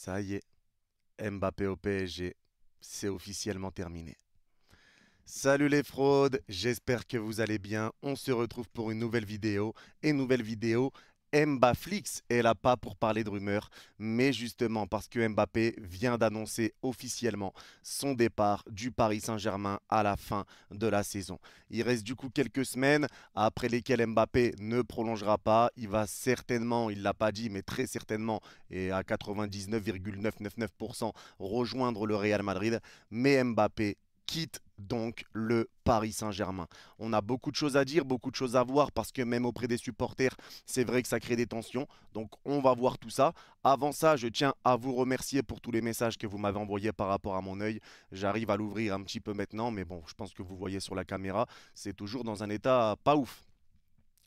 Ça y est, Mbappé au PSG, c'est officiellement terminé. Salut les fraudes, j'espère que vous allez bien. On se retrouve pour une nouvelle vidéo. Et nouvelle vidéo, Mbaflix est là pas pour parler de rumeurs, mais justement parce que Mbappé vient d'annoncer officiellement son départ du Paris Saint-Germain à la fin de la saison. Il reste du coup quelques semaines après lesquelles Mbappé ne prolongera pas. Il va certainement, il l'a pas dit, mais très certainement et à 99,999% rejoindre le Real Madrid. Mais Mbappé quitte donc le Paris Saint-Germain. On a beaucoup de choses à dire, beaucoup de choses à voir parce que même auprès des supporters, c'est vrai que ça crée des tensions. Donc on va voir tout ça. Avant ça, je tiens à vous remercier pour tous les messages que vous m'avez envoyés par rapport à mon œil. J'arrive à l'ouvrir un petit peu maintenant, mais bon, je pense que vous voyez sur la caméra, c'est toujours dans un état pas ouf.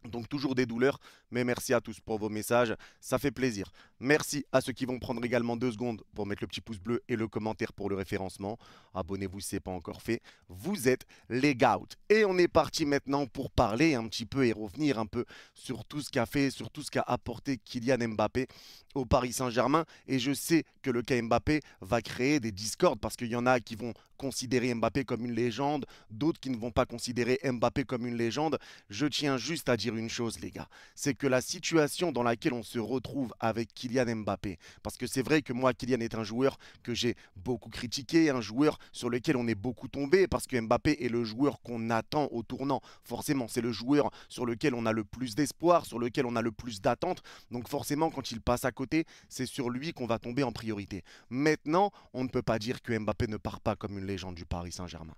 Donc toujours des douleurs, mais merci à tous pour vos messages, ça fait plaisir. Merci à ceux qui vont prendre également 2 secondes pour mettre le petit pouce bleu et le commentaire pour le référencement. Abonnez-vous si ce n'est pas encore fait. Vous êtes les GOAT. Et on est parti maintenant pour parler un petit peu et revenir un peu sur tout ce qu'a fait, sur tout ce qu'a apporté Kylian Mbappé au Paris Saint-Germain. Et je sais que le cas Mbappé va créer des discordes parce qu'il y en a qui vont considérer Mbappé comme une légende, d'autres qui ne vont pas considérer Mbappé comme une légende. Je tiens juste à dire une chose, les gars, c'est que la situation dans laquelle on se retrouve avec Kylian Mbappé, parce que c'est vrai que moi, Kylian est un joueur que j'ai beaucoup critiqué, un joueur sur lequel on est beaucoup tombé, parce que Mbappé est le joueur qu'on attend au tournant. Forcément, c'est le joueur sur lequel on a le plus d'espoir, sur lequel on a le plus d'attentes. Donc forcément, quand il passe à côté, c'est sur lui qu'on va tomber en priorité. Maintenant, on ne peut pas dire que Mbappé ne part pas comme une légende du Paris Saint-Germain.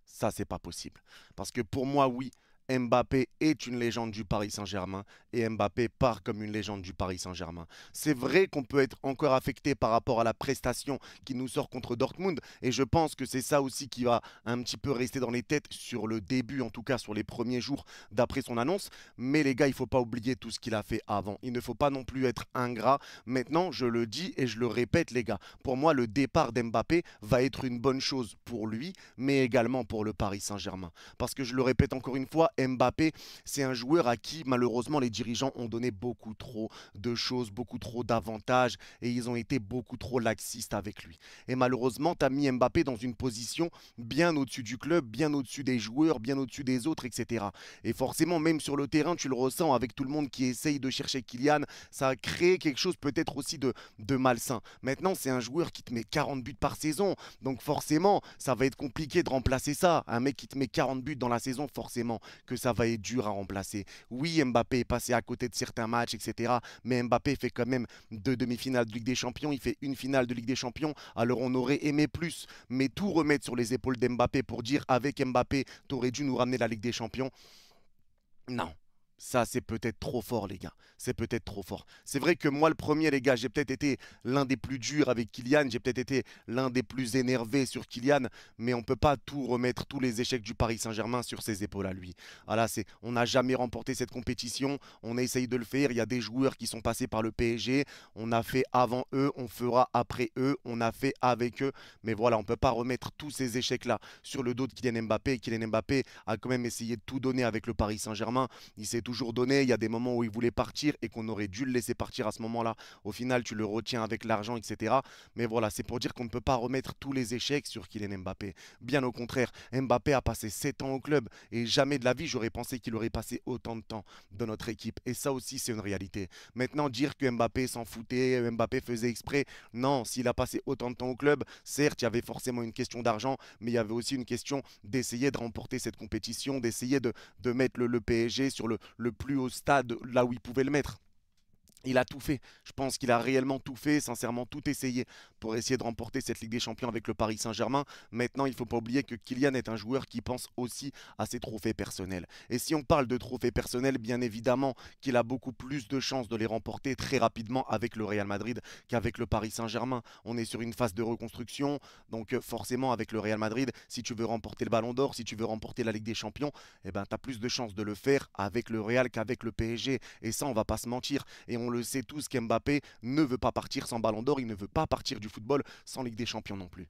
Ça, c'est pas possible. Parce que pour moi, oui, Mbappé est une légende du Paris Saint-Germain et Mbappé part comme une légende du Paris Saint-Germain. C'est vrai qu'on peut être encore affecté par rapport à la prestation qui nous sort contre Dortmund et je pense que c'est ça aussi qui va un petit peu rester dans les têtes sur le début, en tout cas sur les premiers jours d'après son annonce. Mais les gars, il ne faut pas oublier tout ce qu'il a fait avant. Il ne faut pas non plus être ingrat. Maintenant, je le dis et je le répète, les gars, pour moi, le départ d'Mbappé va être une bonne chose pour lui, mais également pour le Paris Saint-Germain. Parce que je le répète encore une fois, Mbappé, c'est un joueur à qui malheureusement les dirigeants ont donné beaucoup trop de choses, beaucoup trop d'avantages et ils ont été beaucoup trop laxistes avec lui. Et malheureusement, tu as mis Mbappé dans une position bien au-dessus du club, bien au-dessus des joueurs, bien au-dessus des autres, etc. Et forcément, même sur le terrain, tu le ressens avec tout le monde qui essaye de chercher Kylian, ça a créé quelque chose peut-être aussi de malsain. Maintenant, c'est un joueur qui te met 40 buts par saison, donc forcément, ça va être compliqué de remplacer ça. Un mec qui te met 40 buts dans la saison, forcément que ça va être dur à remplacer. Oui, Mbappé est passé à côté de certains matchs, etc. Mais Mbappé fait quand même 2 demi-finales de Ligue des Champions, il fait une finale de Ligue des Champions. Alors on aurait aimé plus, mais tout remettre sur les épaules d'Mbappé pour dire avec Mbappé, t'aurais dû nous ramener la Ligue des Champions. Non. Ça, c'est peut-être trop fort, les gars. C'est peut-être trop fort. C'est vrai que moi, le premier, les gars, j'ai peut-être été l'un des plus durs avec Kylian. J'ai peut-être été l'un des plus énervés sur Kylian. Mais on ne peut pas tout remettre, tous les échecs du Paris Saint-Germain sur ses épaules à lui. Voilà, on n'a jamais remporté cette compétition. On essaye de le faire. Il y a des joueurs qui sont passés par le PSG. On a fait avant eux. On fera après eux. On a fait avec eux. Mais voilà, on ne peut pas remettre tous ces échecs-là sur le dos de Kylian Mbappé. Kylian Mbappé a quand même essayé de tout donner avec le Paris Saint-Germain. Il s'est toujours donné. Il y a des moments où il voulait partir et qu'on aurait dû le laisser partir à ce moment-là. Au final, tu le retiens avec l'argent, etc. Mais voilà, c'est pour dire qu'on ne peut pas remettre tous les échecs sur Kylian Mbappé. Bien au contraire, Mbappé a passé 7 ans au club et jamais de la vie, j'aurais pensé qu'il aurait passé autant de temps dans notre équipe. Et ça aussi, c'est une réalité. Maintenant, dire que Mbappé s'en foutait, Mbappé faisait exprès, non, s'il a passé autant de temps au club, certes, il y avait forcément une question d'argent, mais il y avait aussi une question d'essayer de remporter cette compétition, d'essayer de mettre le PSG sur le plus haut stade, là où il pouvait le mettre. Il a tout fait. Je pense qu'il a réellement tout fait, sincèrement tout essayé pour essayer de remporter cette Ligue des Champions avec le Paris Saint-Germain. Maintenant, il ne faut pas oublier que Kylian est un joueur qui pense aussi à ses trophées personnels. Et si on parle de trophées personnels, bien évidemment qu'il a beaucoup plus de chances de les remporter très rapidement avec le Real Madrid qu'avec le Paris Saint-Germain. On est sur une phase de reconstruction, donc forcément avec le Real Madrid, si tu veux remporter le Ballon d'Or, si tu veux remporter la Ligue des Champions, eh ben, tu as plus de chances de le faire avec le Real qu'avec le PSG. Et ça, on va pas se mentir. Et on le sait tous qu'Mbappé ne veut pas partir sans Ballon d'Or, il ne veut pas partir du football sans Ligue des Champions non plus.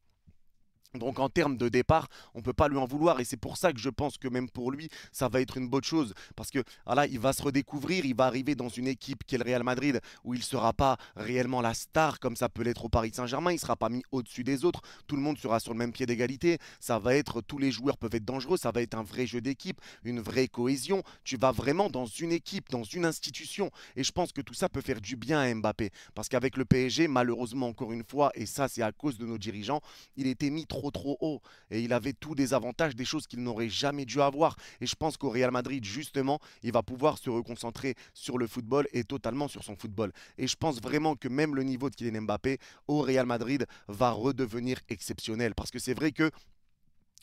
Donc en termes de départ, on ne peut pas lui en vouloir et c'est pour ça que je pense que même pour lui, ça va être une bonne chose parce que voilà, il va se redécouvrir, il va arriver dans une équipe qui est le Real Madrid où il ne sera pas réellement la star comme ça peut l'être au Paris Saint-Germain, il ne sera pas mis au-dessus des autres, tout le monde sera sur le même pied d'égalité, ça va être, tous les joueurs peuvent être dangereux, ça va être un vrai jeu d'équipe, une vraie cohésion, tu vas vraiment dans une équipe, dans une institution et je pense que tout ça peut faire du bien à Mbappé parce qu'avec le PSG, malheureusement encore une fois, et ça c'est à cause de nos dirigeants, il était mis trop haut et il avait tous des avantages, des choses qu'il n'aurait jamais dû avoir. Et je pense qu'au Real Madrid, justement, il va pouvoir se reconcentrer sur le football et totalement sur son football. Et je pense vraiment que même le niveau de Kylian Mbappé au Real Madrid va redevenir exceptionnel. Parce que c'est vrai que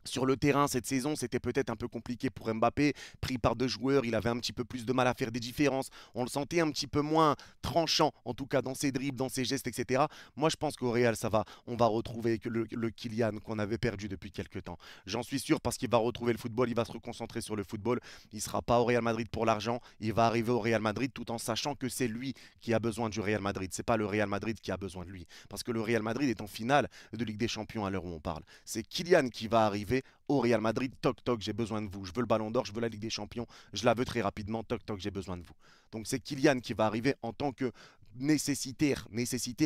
sur le terrain, cette saison, c'était peut-être un peu compliqué pour Mbappé. Pris par deux joueurs, il avait un petit peu plus de mal à faire des différences. On le sentait un petit peu moins tranchant, en tout cas dans ses dribbles, dans ses gestes, etc. Moi, je pense qu'au Real, ça va. On va retrouver le Kylian qu'on avait perdu depuis quelques temps. J'en suis sûr parce qu'il va retrouver le football, il va se reconcentrer sur le football. Il ne sera pas au Real Madrid pour l'argent. Il va arriver au Real Madrid tout en sachant que c'est lui qui a besoin du Real Madrid. C'est pas le Real Madrid qui a besoin de lui. Parce que le Real Madrid est en finale de Ligue des Champions à l'heure où on parle. C'est Kylian qui va arriver au Real Madrid, toc toc, j'ai besoin de vous. Je veux le ballon d'or, je veux la Ligue des Champions, je la veux très rapidement, toc toc, j'ai besoin de vous. Donc c'est Kylian qui va arriver en tant que nécessitaire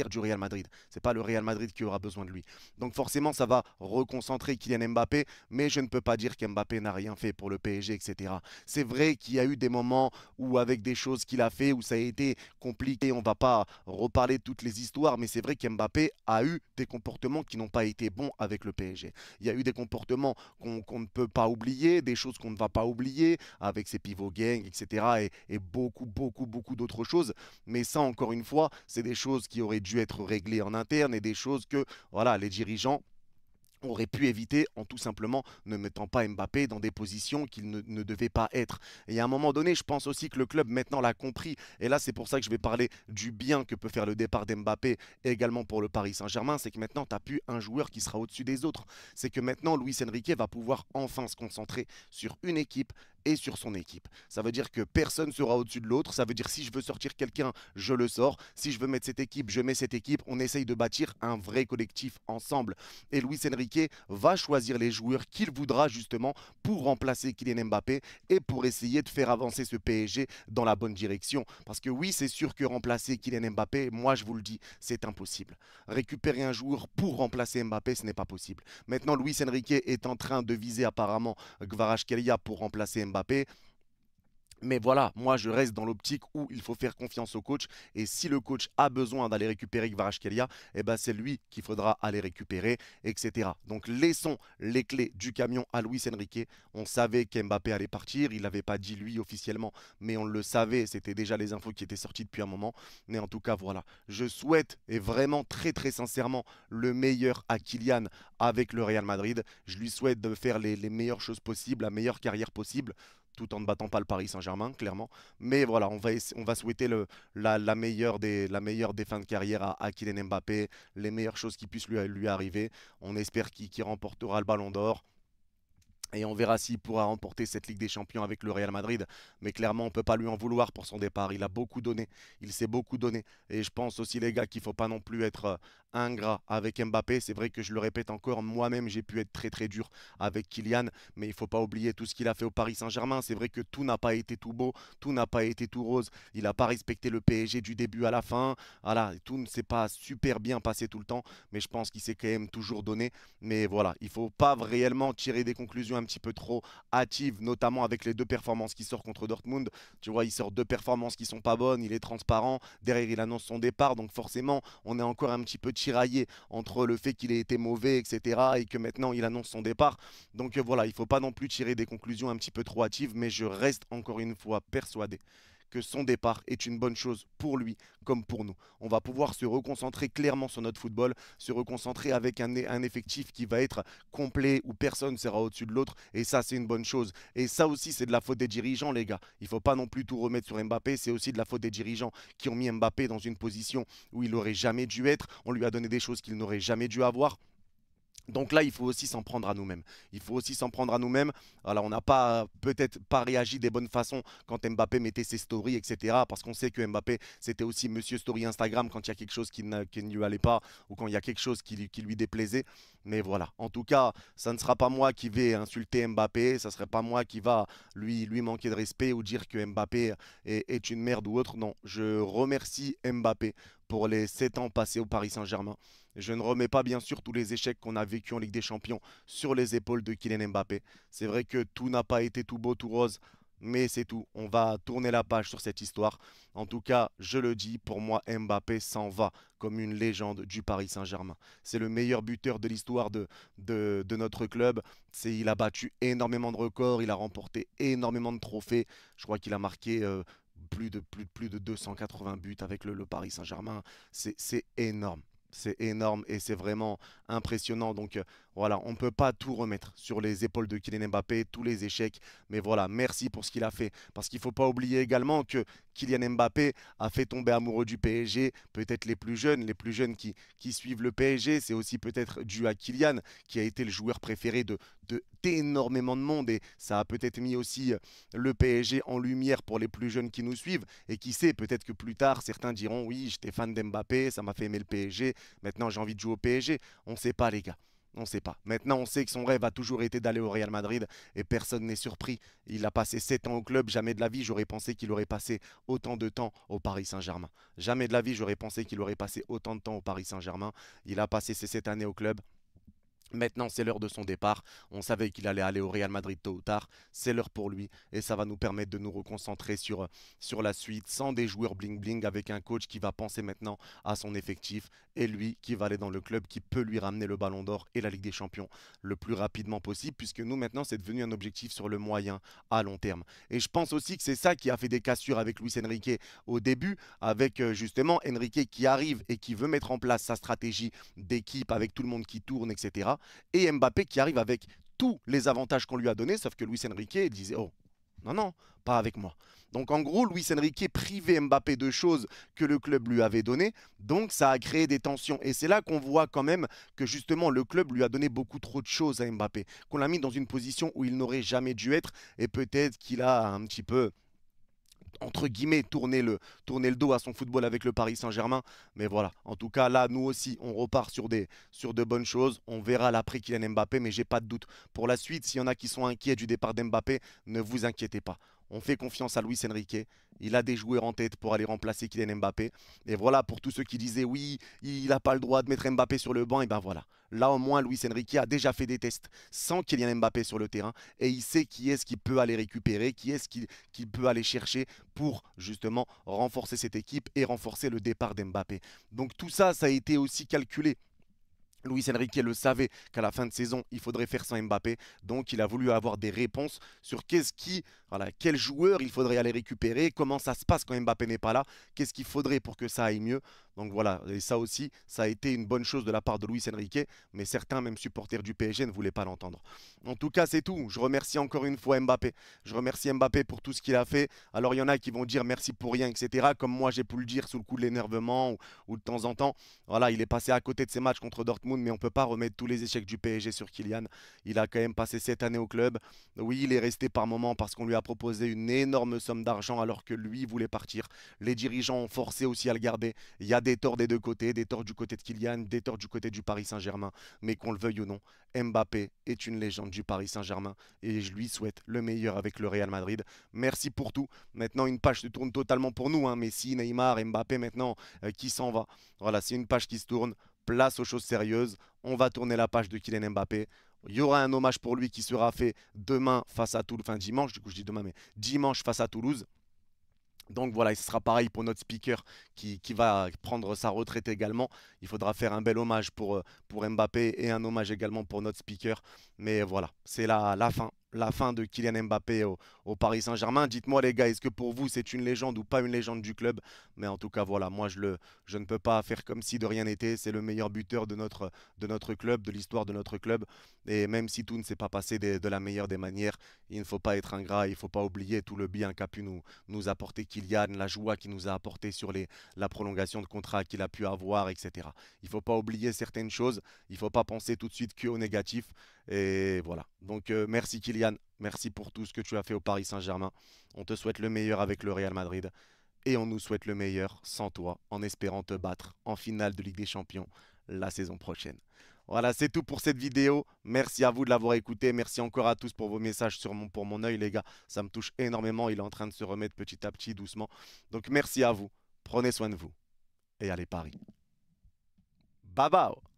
du Real Madrid. C'est pas le Real Madrid qui aura besoin de lui. Donc forcément, ça va reconcentrer Kylian Mbappé, mais je ne peux pas dire qu'Mbappé n'a rien fait pour le PSG, etc. C'est vrai qu'il y a eu des moments où avec des choses qu'il a fait, où ça a été compliqué, on va pas reparler de toutes les histoires, mais c'est vrai qu'Mbappé a eu des comportements qui n'ont pas été bons avec le PSG. Il y a eu des comportements qu'on ne peut pas oublier, des choses qu'on ne va pas oublier, avec ses pivots gangs, etc. Et beaucoup d'autres choses. Mais ça, encore une fois, c'est des choses qui auraient dû être réglées en interne et des choses que voilà, les dirigeants aurait pu éviter en tout simplement ne mettant pas Mbappé dans des positions qu'il ne devait pas être. Et à un moment donné, je pense aussi que le club maintenant l'a compris. Et là, c'est pour ça que je vais parler du bien que peut faire le départ d'Mbappé également pour le Paris Saint-Germain. C'est que maintenant, tu n'as plus un joueur qui sera au-dessus des autres. C'est que maintenant, Luis Enrique va pouvoir enfin se concentrer sur une équipe et sur son équipe. Ça veut dire que personne sera au-dessus de l'autre. Ça veut dire si je veux sortir quelqu'un, je le sors. Si je veux mettre cette équipe, je mets cette équipe. On essaye de bâtir un vrai collectif ensemble. Et Luis Enrique va choisir les joueurs qu'il voudra justement pour remplacer Kylian Mbappé et pour essayer de faire avancer ce PSG dans la bonne direction. Parce que oui, c'est sûr que remplacer Kylian Mbappé, moi je vous le dis, c'est impossible. Récupérer un joueur pour remplacer Mbappé, ce n'est pas possible. Maintenant, Luis Enrique est en train de viser apparemment Kvaratskhelia pour remplacer Mbappé. Mais voilà, moi je reste dans l'optique où il faut faire confiance au coach et si le coach a besoin d'aller récupérer Kvaratskhelia, eh ben c'est lui qu'il faudra aller récupérer, etc. Donc laissons les clés du camion à Luis Enrique. On savait qu'Mbappé allait partir, il l'avait pas dit lui officiellement, mais on le savait, c'était déjà les infos qui étaient sorties depuis un moment. Mais en tout cas voilà, je souhaite et vraiment très sincèrement le meilleur à Kylian avec le Real Madrid. Je lui souhaite de faire les meilleures choses possibles, la meilleure carrière possible tout en ne battant pas le Paris Saint-Germain, clairement. Mais voilà, on va souhaiter la meilleure des fins de carrière à Kylian Mbappé, les meilleures choses qui puissent lui arriver. On espère qu'il remportera le Ballon d'Or. Et on verra s'il pourra remporter cette Ligue des Champions avec le Real Madrid. Mais clairement, on ne peut pas lui en vouloir pour son départ. Il a beaucoup donné. Il s'est beaucoup donné. Et je pense aussi, les gars, qu'il ne faut pas non plus être ingrat avec Mbappé. C'est vrai que je le répète encore, moi-même, j'ai pu être très dur avec Kylian. Mais il ne faut pas oublier tout ce qu'il a fait au Paris Saint-Germain. C'est vrai que tout n'a pas été tout beau. Tout n'a pas été tout rose. Il n'a pas respecté le PSG du début à la fin. Voilà, tout ne s'est pas super bien passé tout le temps. Mais je pense qu'il s'est quand même toujours donné. Mais voilà, il ne faut pas réellement tirer des conclusions un petit peu trop hâtives, notamment avec les deux performances qui sortent contre Dortmund. Tu vois, il sort deux performances qui sont pas bonnes, il est transparent. Derrière, il annonce son départ. Donc forcément, on est encore un petit peu tiraillé entre le fait qu'il ait été mauvais, etc. et que maintenant, il annonce son départ. Donc voilà, il ne faut pas non plus tirer des conclusions un petit peu trop hâtives. Mais je reste encore une fois persuadé que son départ est une bonne chose pour lui comme pour nous. On va pouvoir se reconcentrer clairement sur notre football, se reconcentrer avec un effectif qui va être complet, où personne ne sera au-dessus de l'autre, et ça c'est une bonne chose. Et ça aussi c'est de la faute des dirigeants les gars. Il ne faut pas non plus tout remettre sur Mbappé, c'est aussi de la faute des dirigeants qui ont mis Mbappé dans une position où il n'aurait jamais dû être. On lui a donné des choses qu'il n'aurait jamais dû avoir. Donc là, il faut aussi s'en prendre à nous-mêmes. Il faut aussi s'en prendre à nous-mêmes. Alors, on n'a pas peut-être pas réagi des bonnes façons quand Mbappé mettait ses stories, etc. Parce qu'on sait que Mbappé, c'était aussi Monsieur Story Instagram quand il y a quelque chose qui ne lui allait pas ou quand il y a quelque chose qui lui déplaisait. Mais voilà. En tout cas, ça ne sera pas moi qui vais insulter Mbappé. Ça ne serait pas moi qui va lui manquer de respect ou dire que Mbappé est une merde ou autre. Non, je remercie Mbappé pour les 7 ans passés au Paris Saint-Germain. Je ne remets pas bien sûr tous les échecs qu'on a vécus en Ligue des Champions sur les épaules de Kylian Mbappé. C'est vrai que tout n'a pas été tout beau, tout rose, mais c'est tout. On va tourner la page sur cette histoire. En tout cas, je le dis, pour moi, Mbappé s'en va comme une légende du Paris Saint-Germain. C'est le meilleur buteur de l'histoire de notre club. Il a battu énormément de records, il a remporté énormément de trophées. Je crois qu'il a marqué plus de 280 buts avec le Paris Saint-Germain. C'est énorme. C'est énorme et c'est vraiment impressionnant. Donc voilà, on ne peut pas tout remettre sur les épaules de Kylian Mbappé, tous les échecs. Mais voilà, merci pour ce qu'il a fait. Parce qu'il ne faut pas oublier également que Kylian Mbappé a fait tomber amoureux du PSG, peut-être les plus jeunes qui suivent le PSG. C'est aussi peut-être dû à Kylian, qui a été le joueur préféré d'énormément de monde. Et ça a peut-être mis aussi le PSG en lumière pour les plus jeunes qui nous suivent. Et qui sait, peut-être que plus tard, certains diront, oui, j'étais fan d'Mbappé, ça m'a fait aimer le PSG. Maintenant, j'ai envie de jouer au PSG. On ne sait pas, les gars. On ne sait pas. Maintenant, on sait que son rêve a toujours été d'aller au Real Madrid et personne n'est surpris. Il a passé 7 ans au club. Jamais de la vie, j'aurais pensé qu'il aurait passé autant de temps au Paris Saint-Germain. Jamais de la vie, j'aurais pensé qu'il aurait passé autant de temps au Paris Saint-Germain. Il a passé ces 7 années au club. Maintenant, c'est l'heure de son départ. On savait qu'il allait aller au Real Madrid tôt ou tard. C'est l'heure pour lui et ça va nous permettre de nous reconcentrer sur la suite sans des joueurs bling-bling avec un coach qui va penser maintenant à son effectif et lui qui va aller dans le club qui peut lui ramener le Ballon d'Or et la Ligue des Champions le plus rapidement possible puisque nous maintenant c'est devenu un objectif sur le moyen à long terme. Et je pense aussi que c'est ça qui a fait des cassures avec Luis Enrique au début avec justement Enrique qui arrive et qui veut mettre en place sa stratégie d'équipe avec tout le monde qui tourne, etc. Et Mbappé qui arrive avec tous les avantages qu'on lui a donnés, sauf que Luis Enrique disait oh non non pas avec moi. Donc en gros, Luis Enrique privait Mbappé de choses que le club lui avait données, donc ça a créé des tensions. Et c'est là qu'on voit quand même que justement le club lui a donné beaucoup trop de choses à Mbappé, qu'on l'a mis dans une position où il n'aurait jamais dû être, et peut-être qu'il a un petit peu entre guillemets, tourner le dos à son football avec le Paris Saint-Germain. Mais voilà, en tout cas, là, nous aussi, on repart sur de bonnes choses. On verra l'après Kylian Mbappé, mais j'ai pas de doute. Pour la suite, s'il y en a qui sont inquiets du départ d'Mbappé, ne vous inquiétez pas. On fait confiance à Luis Enrique. Il a des joueurs en tête pour aller remplacer Kylian Mbappé. Et voilà, pour tous ceux qui disaient oui, il n'a pas le droit de mettre Mbappé sur le banc, et ben voilà. Là, au moins, Luis Enrique a déjà fait des tests sans Kylian Mbappé sur le terrain. Et il sait qui est-ce qui peut aller récupérer, qui est-ce qui peut aller chercher pour justement renforcer cette équipe et renforcer le départ d'Mbappé. Donc tout ça, ça a été aussi calculé. Luis Enrique le savait qu'à la fin de saison, il faudrait faire sans Mbappé. Donc, il a voulu avoir des réponses sur voilà, quel joueur il faudrait aller récupérer, comment ça se passe quand Mbappé n'est pas là, qu'est-ce qu'il faudrait pour que ça aille mieux. Donc voilà, et ça aussi, ça a été une bonne chose de la part de Luis Enrique, mais certains, même supporters du PSG, ne voulaient pas l'entendre. En tout cas, c'est tout. Je remercie encore une fois Mbappé. Je remercie Mbappé pour tout ce qu'il a fait. Alors, il y en a qui vont dire merci pour rien, etc. Comme moi, j'ai pu le dire sous le coup de l'énervement ou de temps en temps. Voilà, il est passé à côté de ses matchs contre Dortmund, mais on ne peut pas remettre tous les échecs du PSG sur Kylian. Il a quand même passé 7 années au club. Oui, il est resté par moments parce qu'on lui a proposé une énorme somme d'argent alors que lui voulait partir. Les dirigeants ont forcé aussi à le garder. Il y a des torts des deux côtés, des torts du côté de Kylian, des torts du côté du Paris Saint-Germain. Mais qu'on le veuille ou non, Mbappé est une légende du Paris Saint-Germain et je lui souhaite le meilleur avec le Real Madrid. Merci pour tout. Maintenant, une page se tourne totalement pour nous. Messi, Neymar, Mbappé maintenant qui s'en va. Voilà, c'est une page qui se tourne. Place aux choses sérieuses. On va tourner la page de Kylian Mbappé. Il y aura un hommage pour lui qui sera fait demain face à Toulouse, enfin dimanche, du coup je dis demain, mais dimanche face à Toulouse. Donc voilà, ce sera pareil pour notre speaker qui va prendre sa retraite également. Il faudra faire un bel hommage pour Mbappé et un hommage également pour notre speaker. Mais voilà, c'est la fin. la fin de Kylian Mbappé au Paris Saint-Germain. Dites-moi les gars, est-ce que pour vous c'est une légende ou pas une légende du club? Mais en tout cas voilà, moi je ne peux pas faire comme si de rien n'était. C'est le meilleur buteur de notre club, de l'histoire de notre club. Et même si tout ne s'est pas passé de la meilleure des manières, il ne faut pas être ingrat, il ne faut pas oublier tout le bien qu'a pu nous apporter Kylian, la joie qu'il nous a apporté sur la prolongation de contrat qu'il a pu avoir, etc. Il ne faut pas oublier certaines choses, il ne faut pas penser tout de suite que au négatif. Et voilà. Donc merci Kylian, merci pour tout ce que tu as fait au Paris Saint-Germain. On te souhaite le meilleur avec le Real Madrid et on nous souhaite le meilleur sans toi en espérant te battre en finale de Ligue des Champions la saison prochaine. Voilà, c'est tout pour cette vidéo. Merci à vous de l'avoir écouté. Merci encore à tous pour vos messages pour mon œil, les gars. Ça me touche énormément. Il est en train de se remettre petit à petit, doucement. Donc merci à vous. Prenez soin de vous. Et allez Paris. Bye bye.